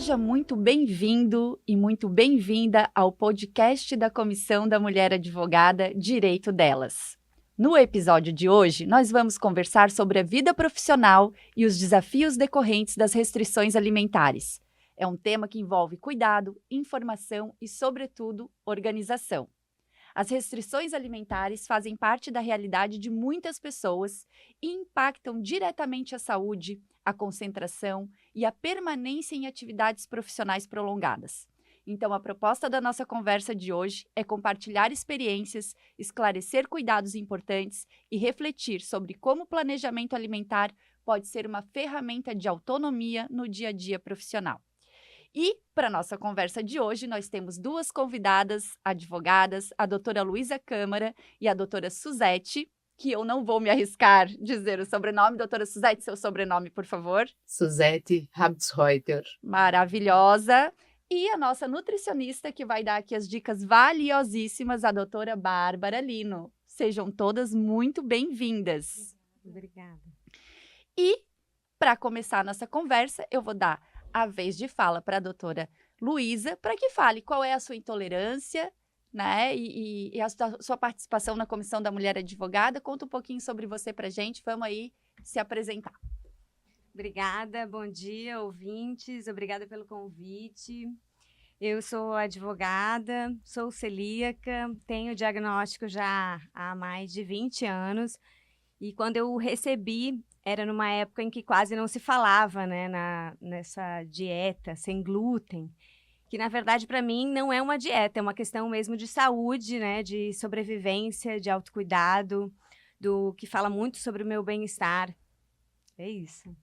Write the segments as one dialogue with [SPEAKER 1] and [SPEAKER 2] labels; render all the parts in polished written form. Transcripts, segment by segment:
[SPEAKER 1] Seja muito bem-vindo e muito bem-vinda ao podcast da Comissão da Mulher Advogada Direito Delas. No episódio de hoje, nós vamos conversar sobre a vida profissional e os desafios decorrentes das restrições alimentares. É um tema que envolve cuidado, informação e, sobretudo, organização. As restrições alimentares fazem parte da realidade de muitas pessoas e impactam diretamente a saúde, a concentração e a permanência em atividades profissionais prolongadas. Então, a proposta da nossa conversa de hoje é compartilhar experiências, esclarecer cuidados importantes e refletir sobre como o planejamento alimentar pode ser uma ferramenta de autonomia no dia a dia profissional. E, para a nossa conversa de hoje, nós temos duas convidadas, advogadas, a doutora Luísa Câmara e a doutora Suzete, que eu não vou me arriscar dizer o sobrenome. Doutora Suzete, seu sobrenome, por favor.
[SPEAKER 2] Suzete Habsreuter.
[SPEAKER 1] Maravilhosa. E a nossa nutricionista, que vai dar aqui as dicas valiosíssimas, a doutora Bárbara Lino. Sejam todas muito bem-vindas.
[SPEAKER 3] Obrigada.
[SPEAKER 1] E, para começar a nossa conversa, eu vou dar a vez de fala para a doutora Luísa, para que fale qual é a sua intolerância, né, e a sua participação na Comissão da Mulher Advogada. Conta um pouquinho sobre você para a gente, vamos aí se apresentar.
[SPEAKER 3] Obrigada, bom dia, ouvintes, obrigada pelo convite. Eu sou advogada, sou celíaca, tenho diagnóstico já há mais de 20 anos, e quando eu recebi, era numa época em que quase não se falava, né, nessa dieta sem glúten, que na verdade para mim não é uma dieta, é uma questão mesmo de saúde, né, de sobrevivência, de autocuidado, do que fala muito sobre o meu bem-estar. É isso.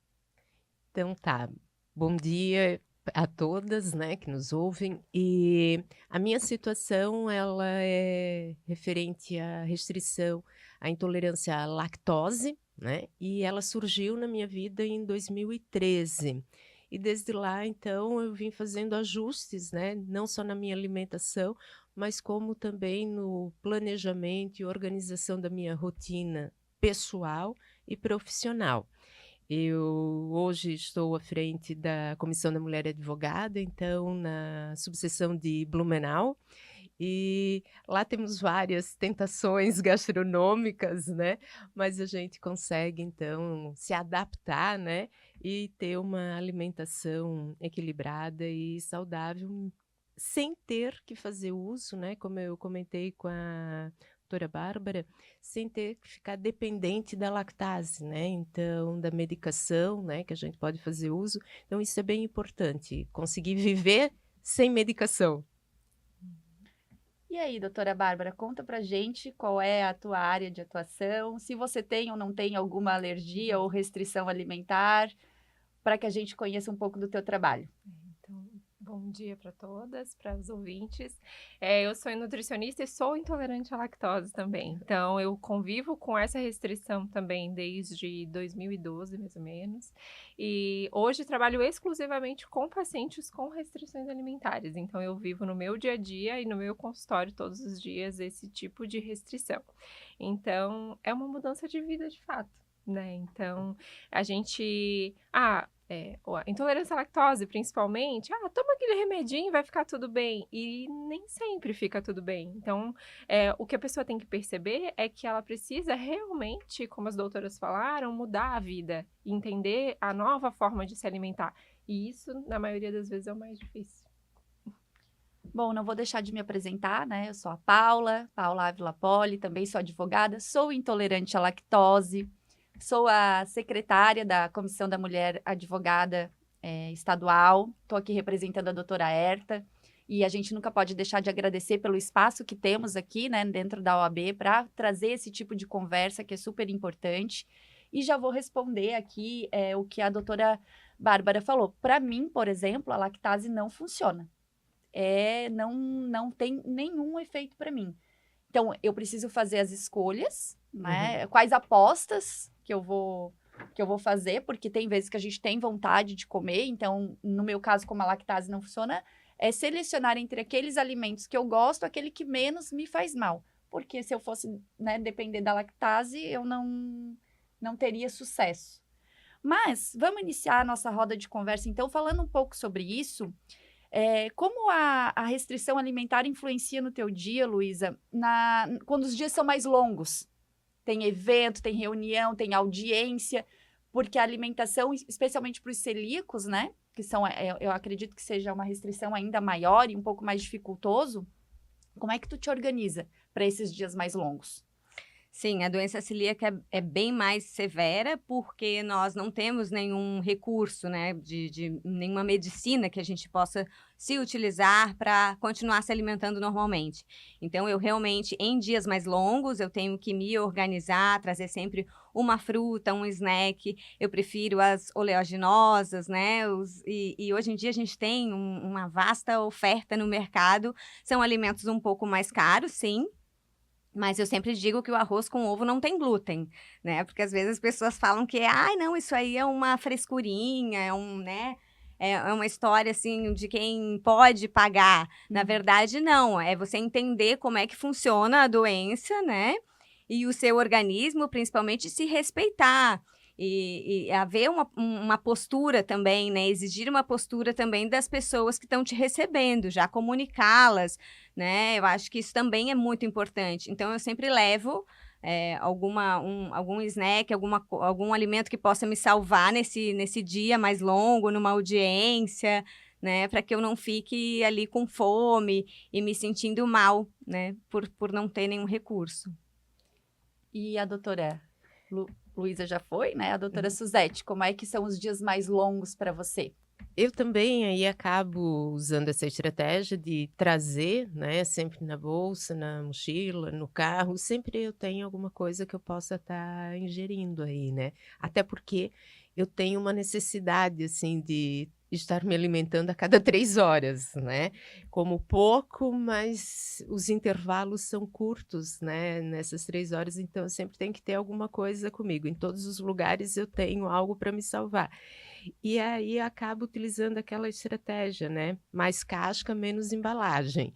[SPEAKER 2] Então tá, bom dia a todas, né, que nos ouvem. E a minha situação, ela é referente à restrição, à intolerância à lactose, né, e ela surgiu na minha vida em 2013. E desde lá, então, eu vim fazendo ajustes, né, não só na minha alimentação, mas como também no planejamento e organização da minha rotina pessoal e profissional. Eu hoje estou à frente da Comissão da Mulher Advogada, então na subseção de Blumenau, e lá temos várias tentações gastronômicas, né, mas a gente consegue então se adaptar, né, e ter uma alimentação equilibrada e saudável, sem ter que fazer uso, né, como eu comentei com a doutora Bárbara, sem ter que ficar dependente da lactase, né, então da medicação, né, que a gente pode fazer uso. Então isso é bem importante, conseguir viver sem medicação.
[SPEAKER 1] E aí, doutora Bárbara, conta pra gente qual é a tua área de atuação, se você tem ou não tem alguma alergia ou restrição alimentar, para que a gente conheça um pouco do teu trabalho.
[SPEAKER 4] Então, bom dia para todas, para os ouvintes. Eu sou nutricionista e sou intolerante à lactose também. Então, eu convivo com essa restrição também desde 2012, mais ou menos. E hoje trabalho exclusivamente com pacientes com restrições alimentares. Então, eu vivo no meu dia a dia e no meu consultório todos os dias esse tipo de restrição. Então, é uma mudança de vida de fato, né? Então, a gente... a intolerância à lactose, principalmente, toma aquele remedinho e vai ficar tudo bem. E nem sempre fica tudo bem. Então, o que a pessoa tem que perceber é que ela precisa realmente, como as doutoras falaram, mudar a vida, entender a nova forma de se alimentar. E isso, na maioria das vezes, é o mais difícil.
[SPEAKER 1] Bom, não vou deixar de me apresentar, né? Eu sou a Paula Ávila Poli, também sou advogada, sou intolerante à lactose, sou a secretária da Comissão da Mulher Advogada estadual, estou aqui representando a doutora Herta, e a gente nunca pode deixar de agradecer pelo espaço que temos aqui, né, dentro da OAB, para trazer esse tipo de conversa que é super importante. E já vou responder aqui o que a doutora Bárbara falou. Para mim, por exemplo, a lactase não funciona. Não tem nenhum efeito para mim. Então, eu preciso fazer as escolhas, né? Quais apostas que eu vou fazer, porque tem vezes que a gente tem vontade de comer. Então, no meu caso, como a lactase não funciona, é selecionar entre aqueles alimentos que eu gosto, aquele que menos me faz mal. Porque se eu fosse, né, depender da lactase, eu não teria sucesso. Mas vamos iniciar a nossa roda de conversa, então, falando um pouco sobre isso. Como a restrição alimentar influencia no teu dia, Luísa, quando os dias são mais longos? Tem evento, tem reunião, tem audiência, porque a alimentação, especialmente para os celíacos, né? Que são, eu acredito que seja uma restrição ainda maior e um pouco mais dificultoso. Como é que tu te organiza para esses dias mais longos?
[SPEAKER 3] Sim, a doença celíaca é bem mais severa porque nós não temos nenhum recurso, né, de nenhuma medicina que a gente possa se utilizar para continuar se alimentando normalmente. Então, eu realmente, em dias mais longos, eu tenho que me organizar, trazer sempre uma fruta, um snack. Eu prefiro as oleaginosas, né? E hoje em dia a gente tem uma vasta oferta no mercado. São alimentos um pouco mais caros, sim. Mas eu sempre digo que o arroz com ovo não tem glúten, né? Porque às vezes as pessoas falam que, ai, não, isso aí é uma frescurinha, né? É uma história, assim, de quem pode pagar. Na verdade, não. É você entender como é que funciona a doença, né? E o seu organismo, principalmente, se respeitar. E haver uma postura também, né? Exigir uma postura também das pessoas que estão te recebendo, já comunicá-las, né? Eu acho que isso também é muito importante. Então, eu sempre levo algum snack, algum alimento que possa me salvar nesse dia mais longo, numa audiência, né? Para que eu não fique ali com fome e me sentindo mal, né? Por não ter nenhum recurso.
[SPEAKER 1] E a doutora Luísa já foi, né? A doutora Suzete, como é que são os dias mais longos para você?
[SPEAKER 2] Eu também aí acabo usando essa estratégia de trazer, né, sempre na bolsa, na mochila, no carro, sempre eu tenho alguma coisa que eu possa estar ingerindo aí, né? Até porque eu tenho uma necessidade, assim, de estar me alimentando a cada 3 horas, né? Como pouco, mas os intervalos são curtos, né, nessas 3 horas, então eu sempre tenho que ter alguma coisa comigo. Em todos os lugares eu tenho algo para me salvar. E aí acabo utilizando aquela estratégia, né, mais casca, menos embalagem.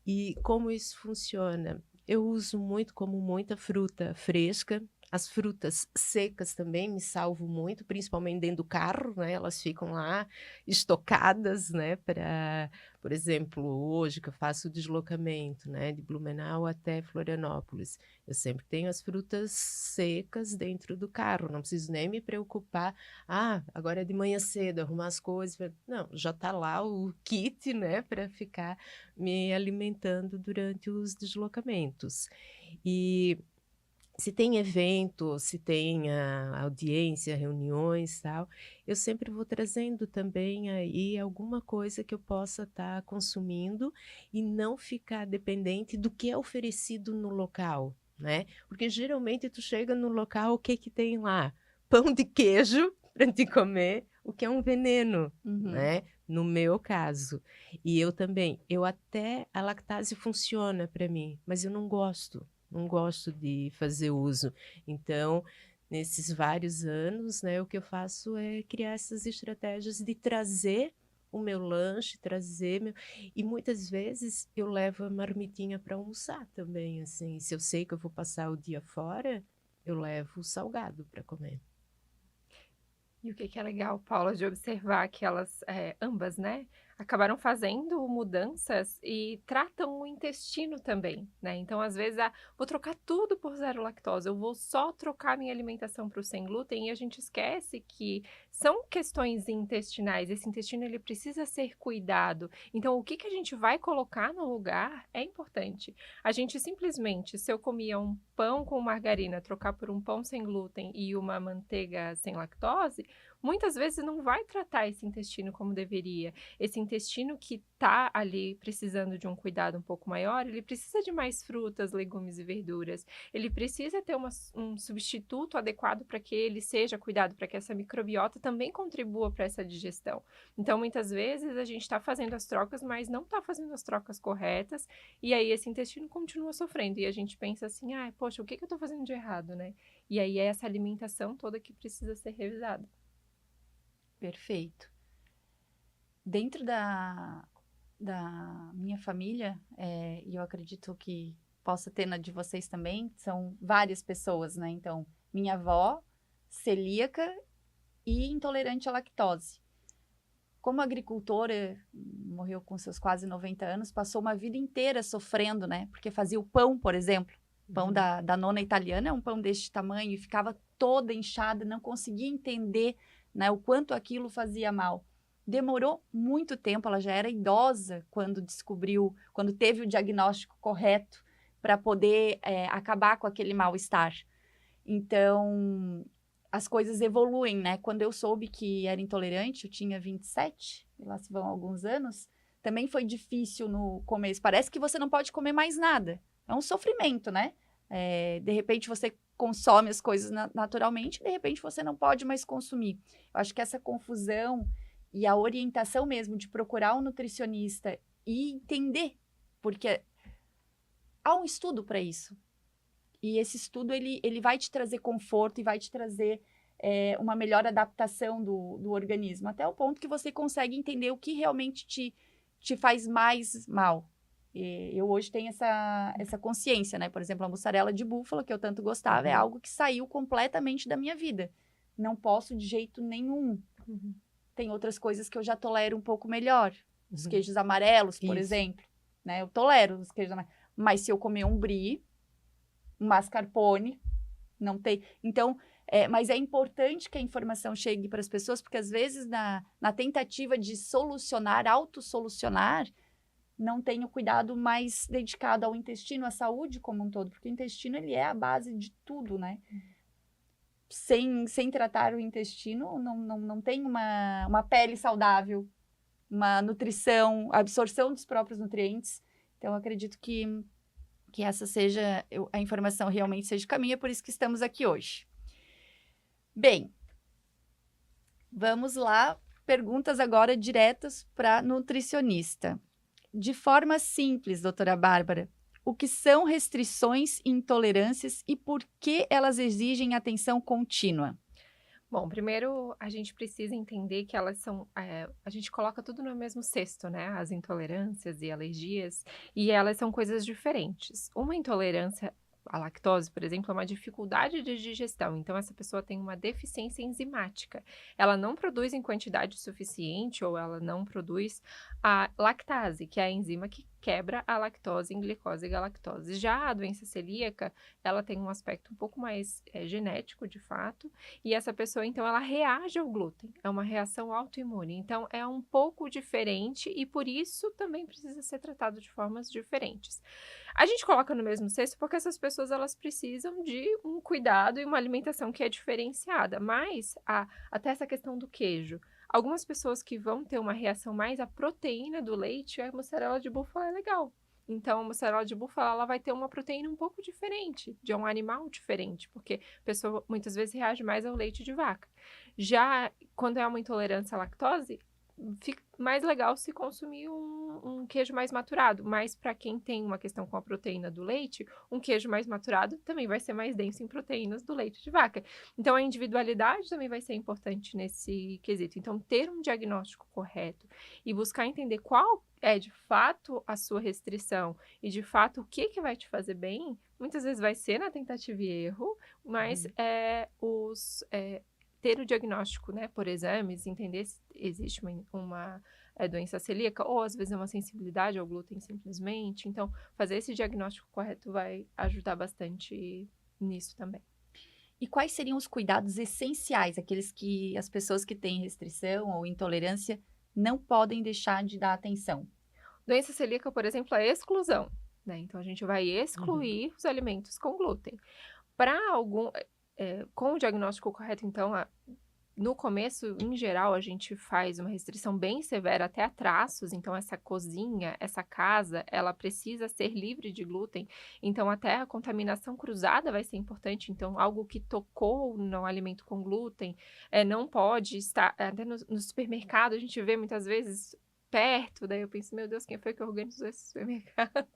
[SPEAKER 2] E como isso funciona? Eu uso muito como muita fruta fresca, as frutas secas também me salvam muito, principalmente dentro do carro, né, elas ficam lá estocadas, né, para, por exemplo, hoje que eu faço o deslocamento, né, de Blumenau até Florianópolis, eu sempre tenho as frutas secas dentro do carro, não preciso nem me preocupar, agora é de manhã cedo, arrumar as coisas, não, já está lá o kit, né, para ficar me alimentando durante os deslocamentos. E se tem evento, se tem audiência, reuniões, tal, eu sempre vou trazendo também aí alguma coisa que eu possa estar consumindo e não ficar dependente do que é oferecido no local, né? Porque geralmente tu chega no local, o que que tem lá? Pão de queijo para te comer, o que é um veneno, né? No meu caso. E eu também, até a lactase funciona para mim, mas eu não gosto. Não gosto de fazer uso. Então, nesses vários anos, né, o que eu faço é criar essas estratégias de trazer o meu lanche, e muitas vezes eu levo a marmitinha para almoçar também, assim. Se eu sei que eu vou passar o dia fora, eu levo o salgado para comer.
[SPEAKER 4] E o que é legal, Paula, de observar que elas, ambas, né, acabaram fazendo mudanças e tratam o intestino também, né? Então, às vezes, vou trocar tudo por zero lactose, eu vou só trocar minha alimentação para o sem glúten e a gente esquece que são questões intestinais. Esse intestino, ele precisa ser cuidado. Então, o que a gente vai colocar no lugar é importante. A gente simplesmente, se eu comia um pão com margarina, trocar por um pão sem glúten e uma manteiga sem lactose, muitas vezes não vai tratar esse intestino como deveria. Esse intestino que está ali precisando de um cuidado um pouco maior, ele precisa de mais frutas, legumes e verduras. Ele precisa ter um substituto adequado para que ele seja cuidado, para que essa microbiota também contribua para essa digestão. Então, muitas vezes a gente está fazendo as trocas, mas não está fazendo as trocas corretas, e aí esse intestino continua sofrendo. E a gente pensa assim, poxa, o que eu estou fazendo de errado, né? E aí é essa alimentação toda que precisa ser revisada.
[SPEAKER 1] Perfeito. Dentro da minha família, e eu acredito que possa ter na de vocês também, são várias pessoas, né? Então, minha avó, celíaca, e intolerante à lactose. Como agricultora, morreu com seus quase 90 anos, passou uma vida inteira sofrendo, né? Porque fazia o pão, por exemplo. O pão da nona italiana é um pão deste tamanho e ficava toda inchada, não conseguia entender, né, o quanto aquilo fazia mal. Demorou muito tempo, ela já era idosa quando teve o diagnóstico correto para poder acabar com aquele mal-estar. Então, as coisas evoluem, né? Quando eu soube que era intolerante, eu tinha 27, e lá se vão alguns anos, também foi difícil no começo. Parece que você não pode comer mais nada. É um sofrimento, né? De repente você consome as coisas naturalmente, de repente você não pode mais consumir. Eu acho que essa confusão e a orientação mesmo de procurar um nutricionista e entender, porque há um estudo para isso. E esse estudo, ele vai te trazer conforto e vai te trazer uma melhor adaptação do organismo, até o ponto que você consegue entender o que realmente te faz mais mal. E eu hoje tenho essa consciência, né? Por exemplo, a mussarela de búfala, que eu tanto gostava, é algo que saiu completamente da minha vida. Não posso de jeito nenhum. Tem outras coisas que eu já tolero um pouco melhor. Os queijos amarelos, por exemplo. Né? Eu tolero os queijos amarelos. Mas se eu comer um brie, um mascarpone, não tem. Então, mas é importante que a informação chegue para as pessoas, porque às vezes na tentativa de solucionar, autossolucionar, não tem o cuidado mais dedicado ao intestino, à saúde como um todo, porque o intestino ele é a base de tudo, né? Sem tratar o intestino, não tem uma pele saudável, uma nutrição, absorção dos próprios nutrientes. Então, eu acredito que essa seja, a informação realmente seja o caminho, é por isso que estamos aqui hoje. Bem, vamos lá, perguntas agora diretas para nutricionista. De forma simples, doutora Bárbara, o que são restrições e intolerâncias e por que elas exigem atenção contínua?
[SPEAKER 4] Bom, primeiro a gente precisa entender que elas são. A gente coloca tudo no mesmo cesto, né? As intolerâncias e alergias, e elas são coisas diferentes. Uma intolerância à lactose, por exemplo, é uma dificuldade de digestão. Então, essa pessoa tem uma deficiência enzimática. Ela não produz em quantidade suficiente ou ela não produz a lactase, que é a enzima que quebra a lactose em glicose e galactose. Já a doença celíaca, ela tem um aspecto um pouco mais genético, de fato, e essa pessoa, então, ela reage ao glúten. É uma reação autoimune. Então, é um pouco diferente e, por isso, também precisa ser tratado de formas diferentes. A gente coloca no mesmo cesto porque essas pessoas, elas precisam de um cuidado e uma alimentação que é diferenciada. Mas, até essa questão do queijo, algumas pessoas que vão ter uma reação mais à proteína do leite, a mussarela de búfala é legal. Então, a mussarela de búfala, ela vai ter uma proteína um pouco diferente, de um animal diferente, porque a pessoa muitas vezes reage mais ao leite de vaca. Já quando é uma intolerância à lactose, fica mais legal se consumir um queijo mais maturado. Mas para quem tem uma questão com a proteína do leite, um queijo mais maturado também vai ser mais denso em proteínas do leite de vaca. Então, a individualidade também vai ser importante nesse quesito. Então, ter um diagnóstico correto e buscar entender qual é, de fato, a sua restrição e, de fato, o que vai te fazer bem, muitas vezes vai ser na tentativa e erro, mas ter o diagnóstico, né, por exames, entender se existe uma doença celíaca, ou às vezes é uma sensibilidade ao glúten simplesmente. Então, fazer esse diagnóstico correto vai ajudar bastante nisso também.
[SPEAKER 1] E quais seriam os cuidados essenciais, aqueles que as pessoas que têm restrição ou intolerância não podem deixar de dar atenção?
[SPEAKER 4] Doença celíaca, por exemplo, é exclusão, né? Então, a gente vai excluir os alimentos com glúten. Com o diagnóstico correto, então, no começo, em geral, a gente faz uma restrição bem severa até a traços. Então, essa cozinha, essa casa, ela precisa ser livre de glúten. Então, até a contaminação cruzada vai ser importante. Então, algo que tocou no alimento com glúten não pode estar... Até no supermercado, a gente vê muitas vezes perto. Daí eu penso, meu Deus, quem foi que organizou esse supermercado?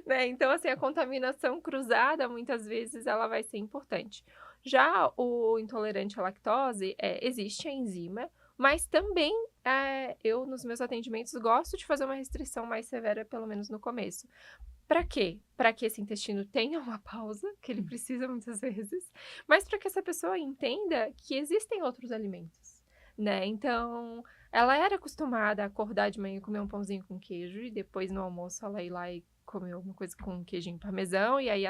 [SPEAKER 4] Né? Então, assim, a contaminação cruzada, muitas vezes, ela vai ser importante. Já o intolerante à lactose, existe a enzima, mas também eu, nos meus atendimentos, gosto de fazer uma restrição mais severa, pelo menos no começo, Para quê? Para que esse intestino tenha uma pausa, que ele precisa muitas vezes, mas para que essa pessoa entenda que existem outros alimentos, né? Então, ela era acostumada a acordar de manhã e comer um pãozinho com queijo, e depois no almoço ela ir lá e comer alguma coisa com queijinho parmesão, e aí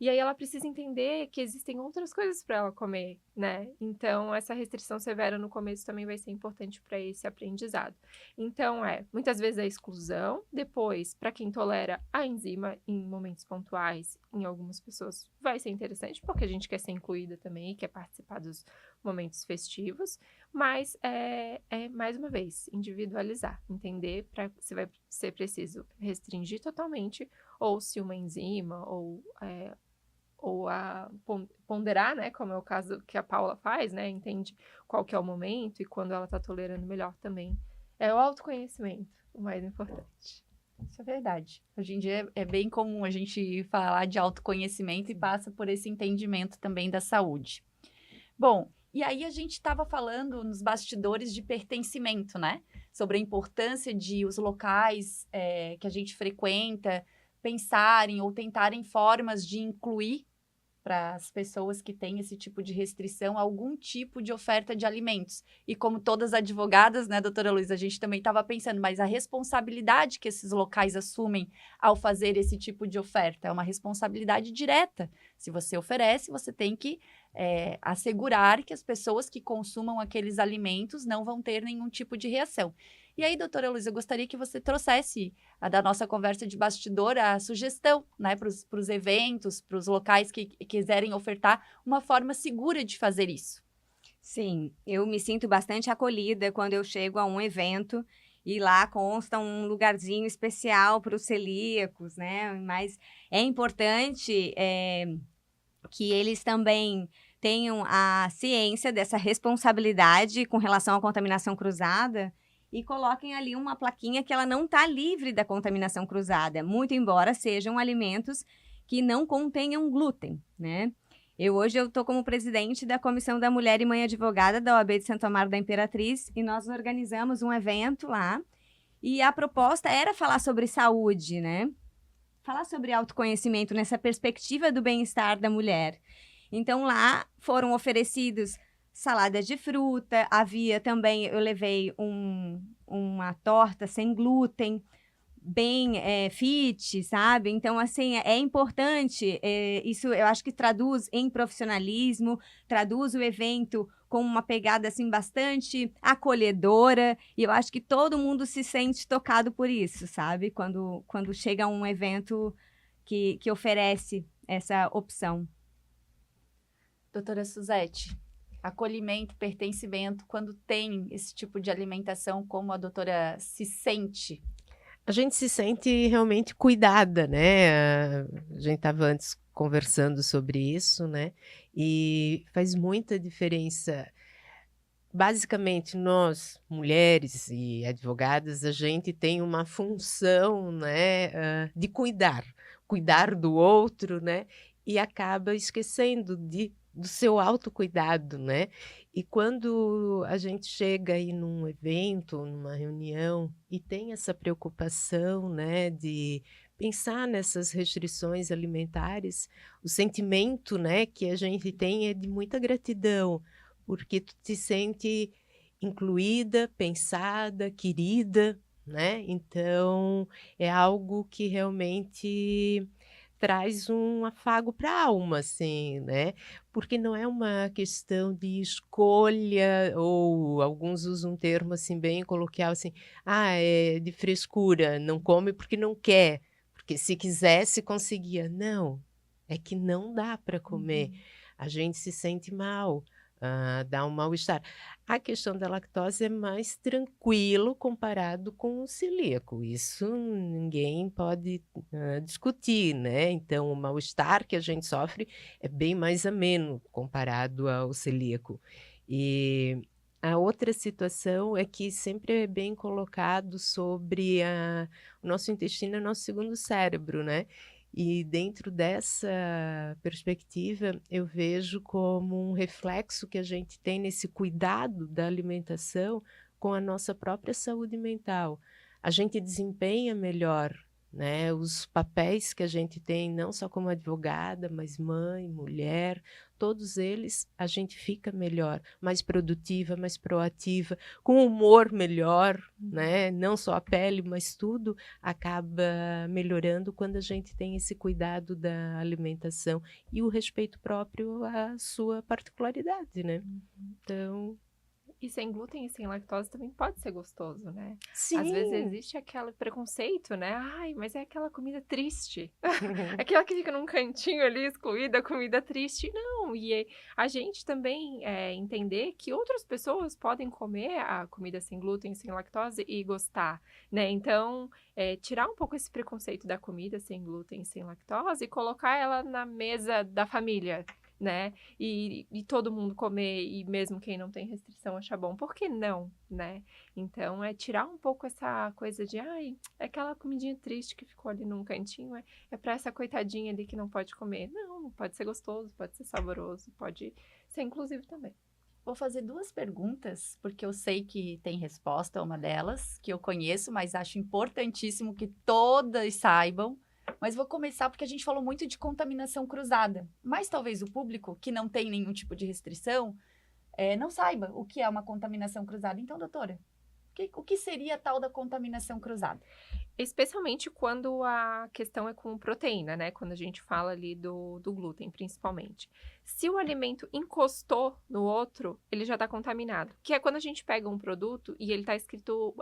[SPEAKER 4] e aí ela precisa entender que existem outras coisas para ela comer, né? Então, essa restrição severa no começo também vai ser importante para esse aprendizado. Então, muitas vezes a exclusão, depois, para quem tolera a enzima em momentos pontuais, em algumas pessoas vai ser interessante, porque a gente quer ser incluída também e quer participar dos momentos festivos, mas mais uma vez, individualizar, entender se vai ser preciso restringir totalmente, ou se uma enzima, ou ponderar, né, como é o caso que a Paula faz, né, entende qual que é o momento e quando ela está tolerando melhor também. É o autoconhecimento o mais importante.
[SPEAKER 1] Isso é verdade. Hoje em dia é bem comum a gente falar de autoconhecimento e passa por esse entendimento também da saúde. Bom, e aí a gente estava falando nos bastidores de pertencimento, né? Sobre a importância de os locais que a gente frequenta pensarem ou tentarem formas de incluir para as pessoas que têm esse tipo de restrição, algum tipo de oferta de alimentos. E como todas advogadas, né, doutora Luísa, a gente também estava pensando, mas a responsabilidade que esses locais assumem ao fazer esse tipo de oferta é uma responsabilidade direta. Se você oferece, você tem que assegurar que as pessoas que consumam aqueles alimentos não vão ter nenhum tipo de reação. E aí, doutora Luísa, eu gostaria que você trouxesse da nossa conversa de bastidor a sugestão, né, para os eventos, para os locais que quiserem ofertar uma forma segura de fazer isso.
[SPEAKER 3] Sim, eu me sinto bastante acolhida quando eu chego a um evento e lá consta um lugarzinho especial para os celíacos, né? Mas é importante que eles também tenham a ciência dessa responsabilidade com relação à contaminação cruzada e coloquem ali uma plaquinha que ela não está livre da contaminação cruzada, muito embora sejam alimentos que não contenham glúten, né? Hoje eu estou como presidente da Comissão da Mulher e Mãe Advogada da OAB de Santo Amaro da Imperatriz e nós organizamos um evento lá e a proposta era falar sobre saúde, né? Falar sobre autoconhecimento nessa perspectiva do bem-estar da mulher. Então lá foram oferecidos salada de fruta, havia também, eu levei uma torta sem glúten, bem fit, sabe? Então, assim, é importante, isso eu acho que traduz em profissionalismo, traduz o evento com uma pegada, assim, bastante acolhedora, e eu acho que todo mundo se sente tocado por isso, sabe? Quando chega um evento que oferece essa opção.
[SPEAKER 1] Doutora Suzete, acolhimento, pertencimento, quando tem esse tipo de alimentação, como a doutora se sente?
[SPEAKER 2] A gente se sente realmente cuidada, né? A gente estava antes conversando sobre isso, né? E faz muita diferença. Basicamente, nós, mulheres e advogadas, a gente tem uma função, né, de cuidar do outro, né? E acaba esquecendo do seu autocuidado, né? E quando a gente chega aí num evento, numa reunião, e tem essa preocupação, né, de pensar nessas restrições alimentares, o sentimento, né, que a gente tem é de muita gratidão, porque tu te sente incluída, pensada, querida, né? Então, é algo que realmente traz um afago para a alma, assim, né? Porque não é uma questão de escolha, ou alguns usam um termo assim bem coloquial, assim, é de frescura, não come porque não quer, porque se quisesse conseguia. Não, é que não dá para comer. A gente se sente mal. Dá um mal-estar. A questão da lactose é mais tranquilo comparado com o celíaco. Isso ninguém pode discutir, né? Então, o mal-estar que a gente sofre é bem mais ameno comparado ao celíaco. E a outra situação é que sempre é bem colocado sobre o nosso intestino é o nosso segundo cérebro, né? E dentro dessa perspectiva, eu vejo como um reflexo que a gente tem nesse cuidado da alimentação com a nossa própria saúde mental. A gente desempenha melhor né? Os papéis que a gente tem, não só como advogada, mas mãe, mulher, todos eles a gente fica melhor, mais produtiva, mais proativa, com humor melhor, né? Não só a pele, mas tudo acaba melhorando quando a gente tem esse cuidado da alimentação e o respeito próprio à sua particularidade, né? Então,
[SPEAKER 4] E sem glúten e sem lactose também pode ser gostoso, né?
[SPEAKER 2] sim.
[SPEAKER 4] Às vezes existe aquele preconceito, né? Ai, mas é aquela comida triste. Aquela que fica num cantinho ali, excluída, comida triste. Não, a gente também entender que outras pessoas podem comer a comida sem glúten, sem lactose e gostar, né? Então, tirar um pouco esse preconceito da comida sem glúten, sem lactose e colocar ela na mesa da família, né? E todo mundo comer, e mesmo quem não tem restrição achar bom, por que não, né? Então, tirar um pouco essa coisa de, ai, é aquela comidinha triste que ficou ali num cantinho, é pra essa coitadinha ali que não pode comer. Não, pode ser gostoso, pode ser saboroso, pode ser inclusivo também.
[SPEAKER 1] Vou fazer 2 perguntas, porque eu sei que tem resposta a uma delas, que eu conheço, mas acho importantíssimo que todas saibam. Mas vou começar porque a gente falou muito de contaminação cruzada. Mas talvez o público, que não tem nenhum tipo de restrição, não saiba o que é uma contaminação cruzada. Então, doutora, o que seria a tal da contaminação cruzada?
[SPEAKER 4] Especialmente quando a questão é com proteína, né? Quando a gente fala ali do glúten, principalmente. Se o alimento encostou no outro, ele já está contaminado. Que é quando a gente pega um produto e ele está escrito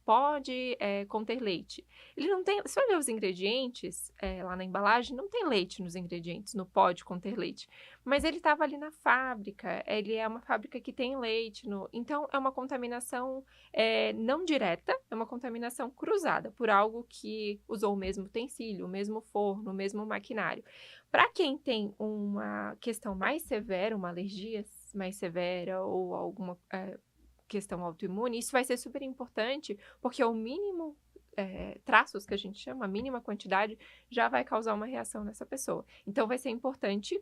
[SPEAKER 4] pode conter leite. Ele não tem... Se olhar os ingredientes lá na embalagem, não tem leite nos ingredientes, no pode conter leite. Mas ele estava ali na fábrica, ele é uma fábrica que tem leite. Então, é uma contaminação não direta, é uma contaminação cruzada por algo que usou o mesmo utensílio, o mesmo forno, o mesmo maquinário. Para quem tem uma questão mais severa, uma alergia mais severa ou alguma questão autoimune, isso vai ser super importante, porque o mínimo traços que a gente chama, a mínima quantidade, já vai causar uma reação nessa pessoa. Então, vai ser importante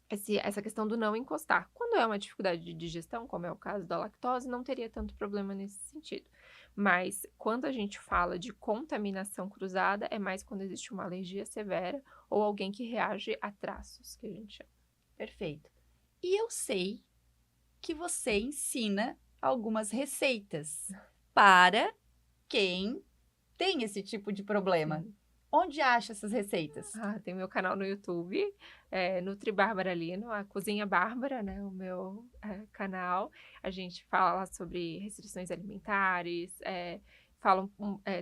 [SPEAKER 4] essa questão do não encostar. Quando é uma dificuldade de digestão, como é o caso da lactose, não teria tanto problema nesse sentido. Mas quando a gente fala de contaminação cruzada, é mais quando existe uma alergia severa ou alguém que reage a traços, que a gente chama.
[SPEAKER 1] Perfeito. E eu sei que você ensina algumas receitas para quem tem esse tipo de problema.
[SPEAKER 4] Sim.
[SPEAKER 1] Onde acha essas receitas?
[SPEAKER 4] Tem meu canal no YouTube, Nutri Bárbara Lino, a Cozinha Bárbara, né? O meu canal. A gente fala sobre restrições alimentares, fala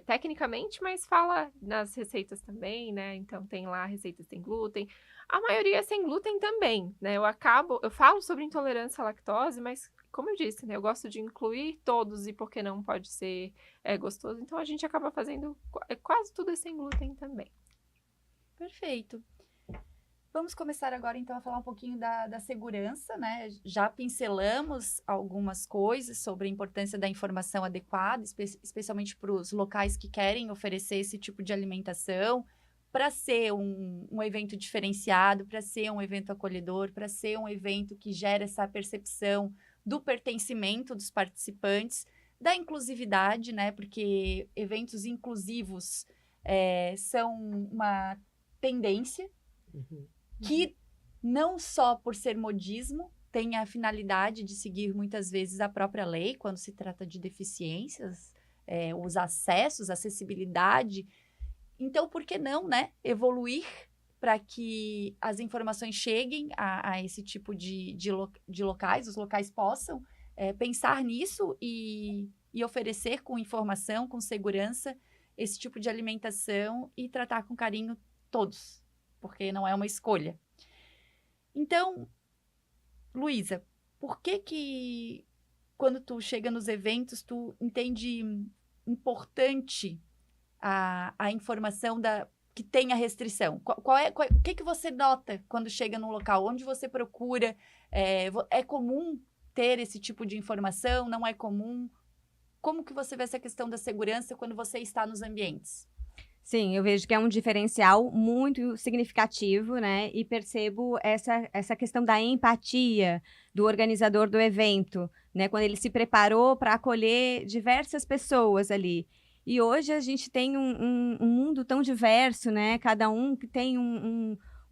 [SPEAKER 4] tecnicamente, mas fala nas receitas também, né? Então tem lá receitas sem glúten. A maioria é sem glúten também, né? Eu falo sobre intolerância à lactose, mas como eu disse, né? Eu gosto de incluir todos e porque não pode ser gostoso. Então a gente acaba fazendo quase tudo sem glúten também.
[SPEAKER 1] Perfeito. Vamos começar agora, então, a falar um pouquinho da segurança, né? Já pincelamos algumas coisas sobre a importância da informação adequada, especialmente para os locais que querem oferecer esse tipo de alimentação, para ser um evento diferenciado, para ser um evento acolhedor, para ser um evento que gera essa percepção do pertencimento dos participantes, da inclusividade, né? Porque eventos inclusivos são uma tendência que não só por ser modismo, tem a finalidade de seguir muitas vezes a própria lei, quando se trata de deficiências, os acessos, acessibilidade. Então, por que não, né, evoluir para que as informações cheguem a esse tipo de locais, os locais possam pensar nisso e oferecer com informação, com segurança, esse tipo de alimentação e tratar com carinho todos, porque não é uma escolha. Então, Luísa, por que quando tu chega nos eventos, tu entende importante a informação que tem a restrição? O que você nota quando chega num local? Onde você procura? É comum ter esse tipo de informação? Não é comum? Como que você vê essa questão da segurança quando você está nos ambientes?
[SPEAKER 3] Sim, eu vejo que é um diferencial muito significativo, né? E percebo essa questão da empatia do organizador do evento, né? Quando ele se preparou para acolher diversas pessoas ali. E hoje a gente tem um mundo tão diverso, né? Cada um que tem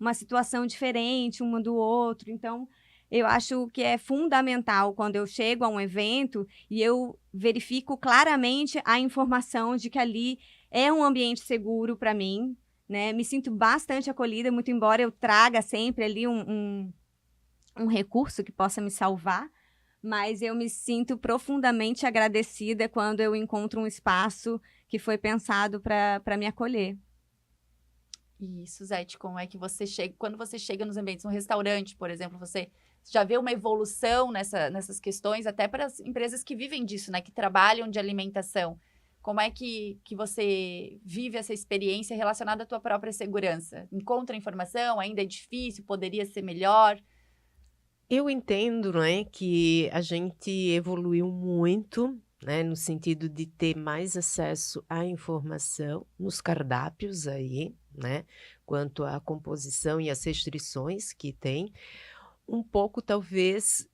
[SPEAKER 3] uma situação diferente uma do outro. Então, eu acho que é fundamental quando eu chego a um evento e eu verifico claramente a informação de que ali é um ambiente seguro para mim, né? Me sinto bastante acolhida, muito embora eu traga sempre ali um recurso que possa me salvar, mas eu me sinto profundamente agradecida quando eu encontro um espaço que foi pensado para me acolher.
[SPEAKER 1] E, Suzete, como é que você chega, quando você chega nos ambientes, um restaurante, por exemplo, você já vê uma evolução nessas questões, até para as empresas que vivem disso, né, que trabalham de alimentação. Como é que você vive essa experiência relacionada à tua própria segurança? Encontra informação, ainda é difícil, poderia ser melhor?
[SPEAKER 2] Eu entendo, né, que a gente evoluiu muito, né, no sentido de ter mais acesso à informação nos cardápios aí, né, quanto à composição e as restrições que tem. Um pouco, talvez,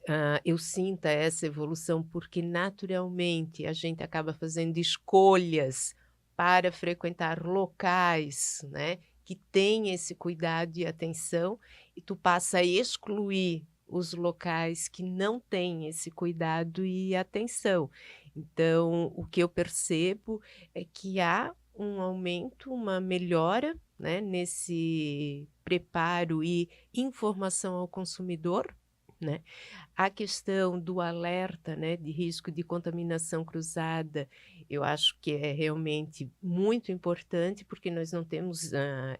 [SPEAKER 2] eu sinta essa evolução, porque naturalmente a gente acaba fazendo escolhas para frequentar locais, né, que têm esse cuidado e atenção, e tu passa a excluir os locais que não têm esse cuidado e atenção. Então, o que eu percebo é que há um aumento, uma melhora, né, nesse preparo e informação ao consumidor, né. A questão do alerta, né, de risco de contaminação cruzada, eu acho que é realmente muito importante, porque nós não temos,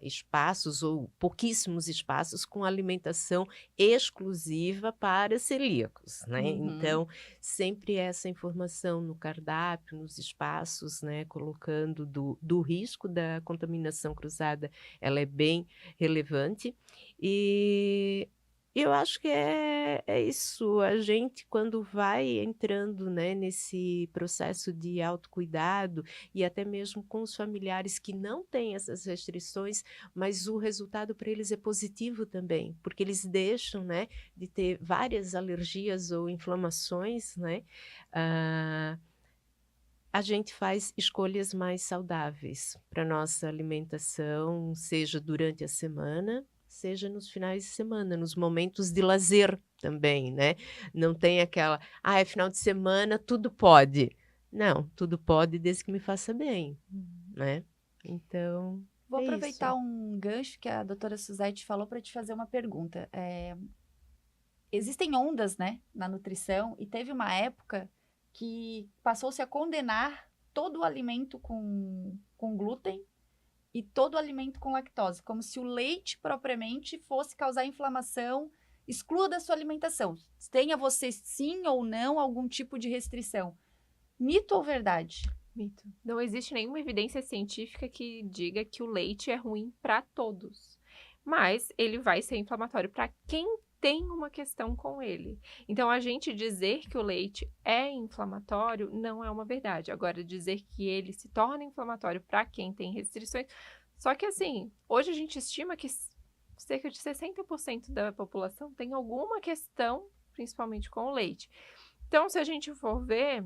[SPEAKER 2] espaços ou pouquíssimos espaços com alimentação exclusiva para celíacos, né.
[SPEAKER 1] Uhum.
[SPEAKER 2] Então, sempre essa informação no cardápio, nos espaços, né, colocando do risco da contaminação cruzada, ela é bem relevante. E eu acho que é isso, a gente quando vai entrando, né, nesse processo de autocuidado e até mesmo com os familiares que não têm essas restrições, mas o resultado para eles é positivo também, porque eles deixam, né, de ter várias alergias ou inflamações, né, a gente faz escolhas mais saudáveis para nossa alimentação, seja durante a semana, seja nos finais de semana, nos momentos de lazer também, né. Não tem aquela: "Ah, é final de semana, tudo pode". Não, tudo pode desde que me faça bem, né. Então,
[SPEAKER 1] Vou
[SPEAKER 2] é
[SPEAKER 1] aproveitar
[SPEAKER 2] isso.
[SPEAKER 1] um gancho que a doutora Suzete falou para te fazer uma pergunta. Existem ondas, né, na nutrição, e teve uma época que passou-se a condenar todo o alimento com glúten e todo o alimento com lactose, como se o leite propriamente fosse causar inflamação. Exclua da sua alimentação. Tenha você sim ou não algum tipo de restrição. Mito ou verdade?
[SPEAKER 4] Mito. Não existe nenhuma evidência científica que diga que o leite é ruim para todos, mas ele vai ser inflamatório para quem tem uma questão com ele. Então, a gente dizer que o leite é inflamatório não é uma verdade. Agora, dizer que ele se torna inflamatório para quem tem restrições. Só que, assim, hoje a gente estima que cerca de 60% da população tem alguma questão, principalmente com o leite. Então, se a gente for ver,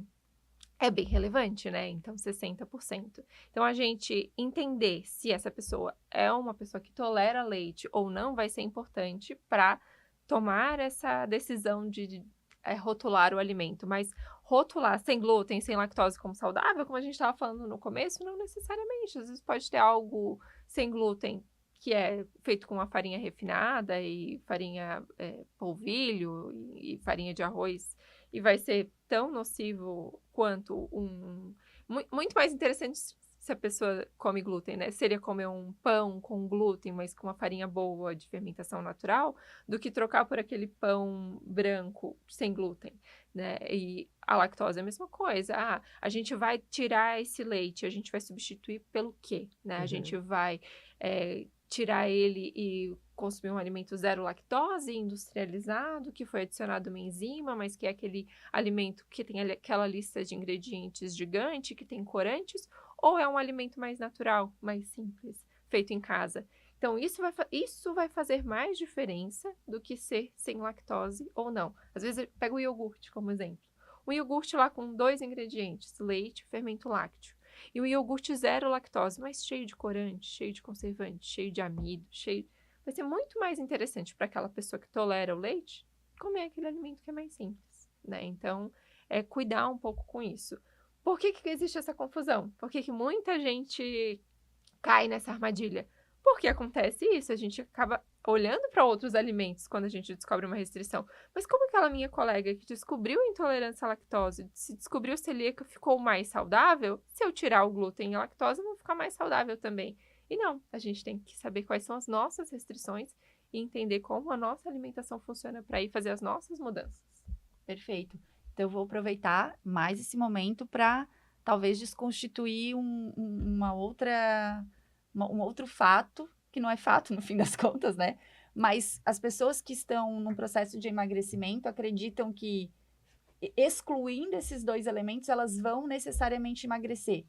[SPEAKER 4] é bem relevante, né? Então, 60%. Então, a gente entender se essa pessoa é uma pessoa que tolera leite ou não vai ser importante para tomar essa decisão de rotular o alimento. Mas rotular sem glúten, sem lactose como saudável, como a gente estava falando no começo, não necessariamente. Às vezes pode ter algo sem glúten que é feito com uma farinha refinada e farinha polvilho e farinha de arroz, e vai ser tão nocivo quanto muito mais interessante se a pessoa come glúten, né? Seria comer um pão com glúten, mas com uma farinha boa de fermentação natural, do que trocar por aquele pão branco sem glúten, né? E a lactose é a mesma coisa. Ah, a gente vai tirar esse leite, a gente vai substituir pelo quê, né? A gente vai tirar ele e consumir um alimento zero lactose, industrializado, que foi adicionado uma enzima, mas que é aquele alimento que tem aquela lista de ingredientes gigante, que tem corantes, ou é um alimento mais natural, mais simples, feito em casa. Então, isso vai fazer mais diferença do que ser sem lactose ou não. Às vezes, eu pego o iogurte como exemplo. Um iogurte lá com 2 ingredientes, leite e fermento lácteo. E o iogurte zero lactose, mas cheio de corante, cheio de conservante, cheio de amido, vai ser muito mais interessante para aquela pessoa que tolera o leite comer aquele alimento que é mais simples, né? Então, cuidar um pouco com isso. Por que existe essa confusão? Por que muita gente cai nessa armadilha? Porque acontece isso, a gente acaba olhando para outros alimentos quando a gente descobre uma restrição. Mas como aquela minha colega que descobriu intolerância à lactose, se descobriu celíaca, ficou mais saudável, se eu tirar o glúten e a lactose, eu vou ficar mais saudável também. E não, a gente tem que saber quais são as nossas restrições e entender como a nossa alimentação funciona para ir fazer as nossas mudanças.
[SPEAKER 1] Perfeito. Então, eu vou aproveitar mais esse momento para talvez desconstituir um outro fato, que não é fato no fim das contas, né? Mas as pessoas que estão num processo de emagrecimento acreditam que, excluindo esses 2 elementos, elas vão necessariamente emagrecer.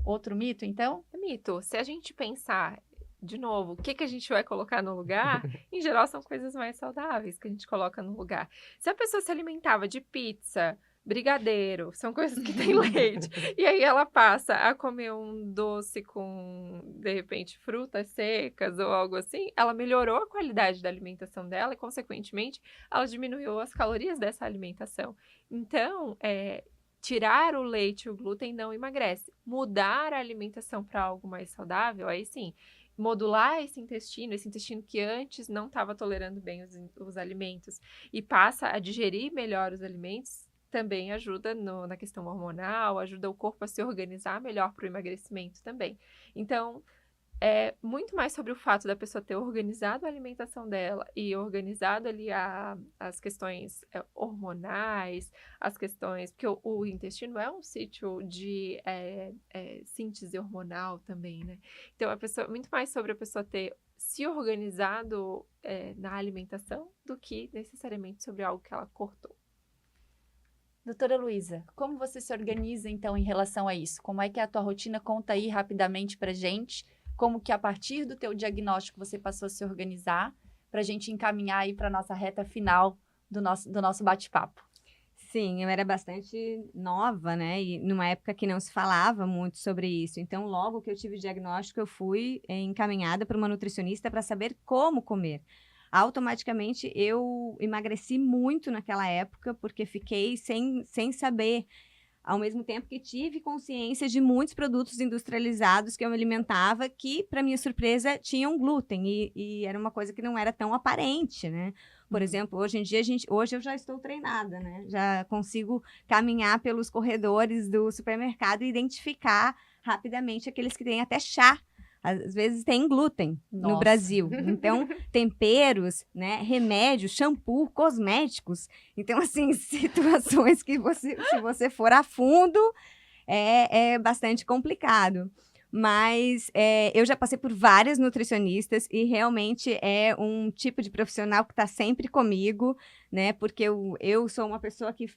[SPEAKER 1] Outro mito, então?
[SPEAKER 4] É mito. Se a gente pensar, de novo, o que a gente vai colocar no lugar, em geral são coisas mais saudáveis que a gente coloca no lugar. Se a pessoa se alimentava de pizza, brigadeiro, são coisas que têm leite, e aí ela passa a comer um doce com, de repente, frutas secas ou algo assim, ela melhorou a qualidade da alimentação dela e, consequentemente, ela diminuiu as calorias dessa alimentação. Então, tirar o leite e o glúten não emagrece. Mudar a alimentação para algo mais saudável, aí sim. Modular esse intestino que antes não estava tolerando bem os alimentos e passa a digerir melhor os alimentos, também ajuda na questão hormonal, ajuda o corpo a se organizar melhor para o emagrecimento também. Então, é muito mais sobre o fato da pessoa ter organizado a alimentação dela e organizado ali as questões hormonais, as questões... Porque o intestino é um sítio de síntese hormonal também, né? Então, muito mais sobre a pessoa ter se organizado na alimentação do que necessariamente sobre algo que ela cortou.
[SPEAKER 1] Doutora Luísa, como você se organiza, então, em relação a isso? Como é que é a tua rotina? Conta aí rapidamente pra gente. Como que a partir do teu diagnóstico você passou a se organizar para a gente encaminhar aí para a nossa reta final do nosso bate-papo.
[SPEAKER 3] Sim, eu era bastante nova, né? E numa época que não se falava muito sobre isso. Então, logo que eu tive o diagnóstico, eu fui encaminhada para uma nutricionista para saber como comer. Automaticamente, eu emagreci muito naquela época, porque fiquei sem saber. Ao mesmo tempo que tive consciência de muitos produtos industrializados que eu me alimentava, que, para minha surpresa, tinham glúten. E era uma coisa que não era tão aparente, né? Por exemplo, hoje em dia, hoje eu já estou treinada, né? Já consigo caminhar pelos corredores do supermercado e identificar rapidamente aqueles que têm até chá. Às vezes tem glúten no Brasil. Então, temperos, né, remédios, shampoo, cosméticos. Então, assim, situações que se você for a fundo, é bastante complicado. Mas eu já passei por várias nutricionistas e realmente é um tipo de profissional que está sempre comigo, né? Porque eu sou uma pessoa que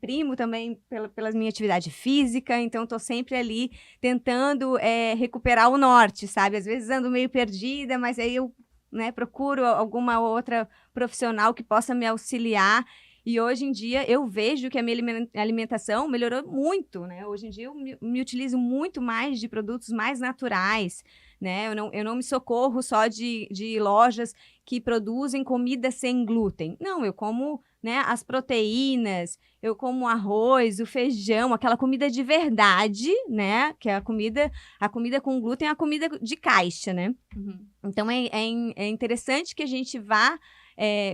[SPEAKER 3] primo também pela minha atividade física, então estou sempre ali tentando recuperar o norte, sabe? Às vezes ando meio perdida, mas aí eu, né, procuro alguma outra profissional que possa me auxiliar. E hoje em dia eu vejo que a minha alimentação melhorou muito, né? Hoje em dia eu me utilizo muito mais de produtos mais naturais, né? Eu não me socorro só de lojas que produzem comida sem glúten. Não, eu como, né, as proteínas, eu como arroz, o feijão, aquela comida de verdade, né? Que é a comida com glúten é a comida de caixa, né?
[SPEAKER 1] Uhum.
[SPEAKER 3] Então é interessante que a gente vá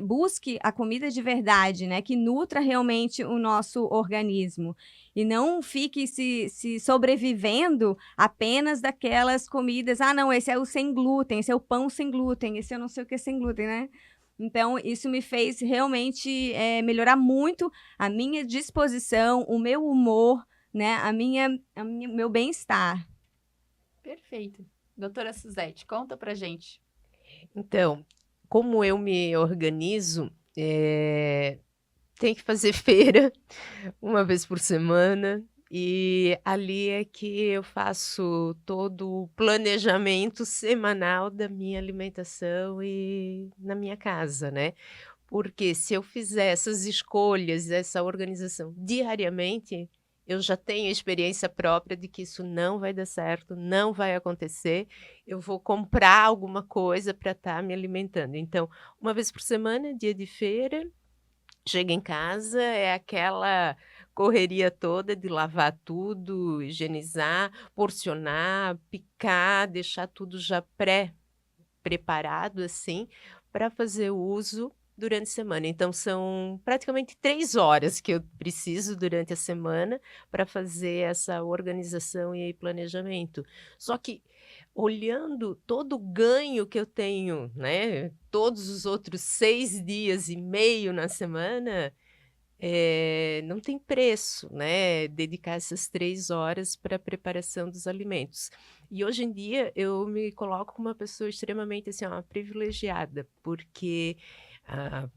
[SPEAKER 3] busque a comida de verdade, né, que nutra realmente o nosso organismo e não fique se sobrevivendo apenas daquelas comidas, não, esse é o sem glúten, esse é o pão sem glúten, esse eu não sei o que é sem glúten, né? Então, isso me fez realmente melhorar muito a minha disposição, o meu humor, né, meu bem-estar.
[SPEAKER 1] Perfeito. Doutora Suzete, conta pra gente.
[SPEAKER 2] Então, como eu me organizo, tem que fazer feira uma vez por semana e ali é que eu faço todo o planejamento semanal da minha alimentação e na minha casa, né? Porque se eu fizer essas escolhas, essa organização diariamente, eu já tenho experiência própria de que isso não vai dar certo, não vai acontecer, eu vou comprar alguma coisa para estar me alimentando. Então, uma vez por semana, dia de feira, chego em casa, é aquela correria toda de lavar tudo, higienizar, porcionar, picar, deixar tudo já pré-preparado, assim, para fazer uso durante a semana. Então são praticamente 3 horas que eu preciso durante a semana para fazer essa organização e planejamento. Só que olhando todo o ganho que eu tenho, né, todos os outros 6 dias e meio na semana, não tem preço, né, dedicar essas 3 horas para a preparação dos alimentos. E hoje em dia eu me coloco como uma pessoa extremamente, assim, ó, privilegiada, porque,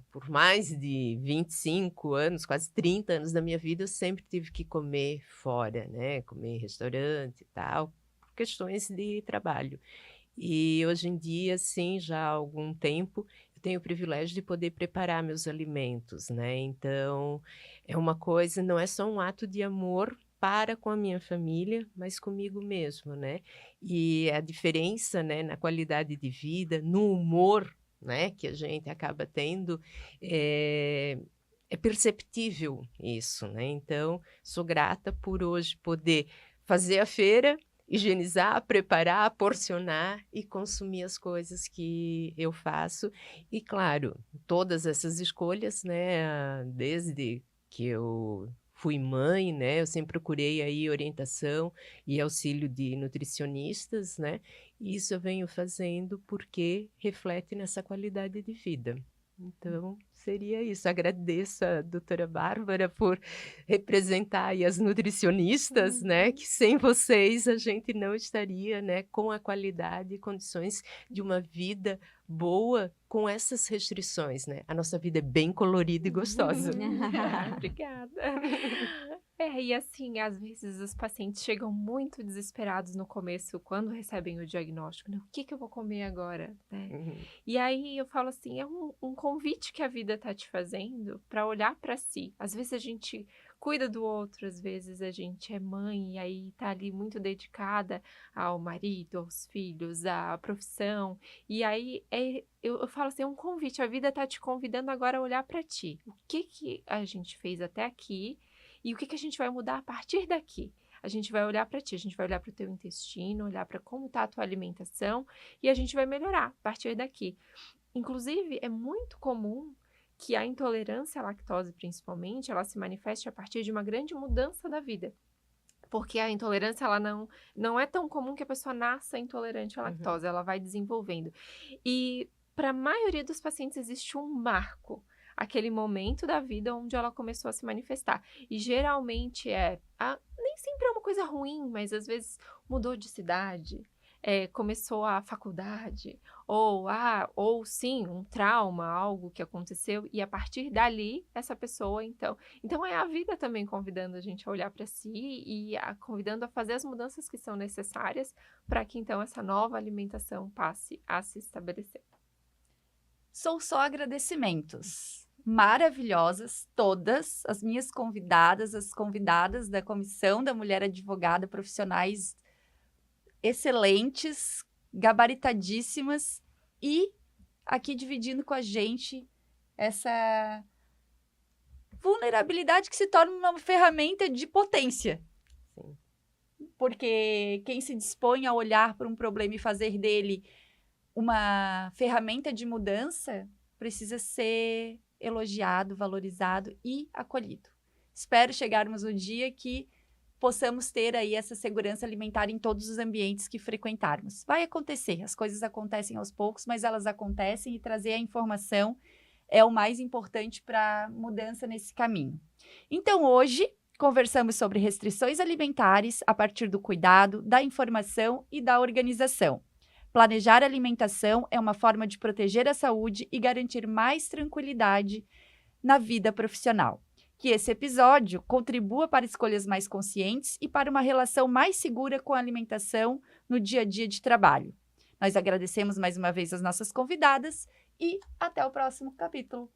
[SPEAKER 2] por mais de 25 anos, quase 30 anos da minha vida, eu sempre tive que comer fora, né, comer em restaurante e tal, por questões de trabalho. E hoje em dia, assim, já há algum tempo, eu tenho o privilégio de poder preparar meus alimentos, né, então é uma coisa, não é só um ato de amor para com a minha família, mas comigo mesmo, né. E a diferença, né, na qualidade de vida, no humor, né, que a gente acaba tendo, é perceptível isso, né. Então, sou grata por hoje poder fazer a feira, higienizar, preparar, porcionar e consumir as coisas que eu faço. E claro, todas essas escolhas, né, desde que eu fui mãe, né, eu sempre procurei aí orientação e auxílio de nutricionistas, né, e isso eu venho fazendo porque reflete nessa qualidade de vida. Então, seria isso. Agradeço a doutora Bárbara por representar aí as nutricionistas, né, que sem vocês a gente não estaria, né, com a qualidade e condições de uma vida boa com essas restrições, né. A nossa vida é bem colorida e gostosa.
[SPEAKER 4] Obrigada. E assim, às vezes os pacientes chegam muito desesperados no começo, quando recebem o diagnóstico, né? O que que eu vou comer agora, né?
[SPEAKER 2] Uhum.
[SPEAKER 4] E aí eu falo assim, é um convite que a vida tá te fazendo para olhar para si. Às vezes a gente cuida do outro, às vezes a gente é mãe e aí tá ali muito dedicada ao marido, aos filhos, à profissão. E aí eu falo assim, é um convite, a vida tá te convidando agora a olhar para ti. O que que a gente fez até aqui e o que que a gente vai mudar a partir daqui? A gente vai olhar para ti, a gente vai olhar para o teu intestino, olhar para como tá a tua alimentação e a gente vai melhorar a partir daqui. Inclusive, é muito comum que a intolerância à lactose, principalmente, ela se manifeste a partir de uma grande mudança da vida. Porque a intolerância, ela não é tão comum que a pessoa nasça intolerante à lactose, ela vai desenvolvendo. E para a maioria dos pacientes existe um marco, aquele momento da vida onde ela começou a se manifestar. E geralmente nem sempre é uma coisa ruim, mas às vezes mudou de cidade, começou a faculdade, ou sim, um trauma, algo que aconteceu, e a partir dali, essa pessoa, então é a vida também convidando a gente a olhar para si e convidando a fazer as mudanças que são necessárias para que, então, essa nova alimentação passe a se estabelecer.
[SPEAKER 1] Sou só agradecimentos. Maravilhosas, todas as minhas convidadas, as convidadas da Comissão da Mulher Advogada, profissionais excelentes, gabaritadíssimas e aqui dividindo com a gente essa vulnerabilidade que se torna uma ferramenta de potência.
[SPEAKER 2] Sim.
[SPEAKER 1] Porque quem se dispõe a olhar para um problema e fazer dele uma ferramenta de mudança precisa ser elogiado, valorizado e acolhido. Espero chegarmos no dia que possamos ter aí essa segurança alimentar em todos os ambientes que frequentarmos. Vai acontecer, as coisas acontecem aos poucos, mas elas acontecem e trazer a informação é o mais importante para mudança nesse caminho. Então, hoje, conversamos sobre restrições alimentares a partir do cuidado, da informação e da organização. Planejar a alimentação é uma forma de proteger a saúde e garantir mais tranquilidade na vida profissional. Que esse episódio contribua para escolhas mais conscientes e para uma relação mais segura com a alimentação no dia a dia de trabalho. Nós agradecemos mais uma vez as nossas convidadas e até o próximo capítulo.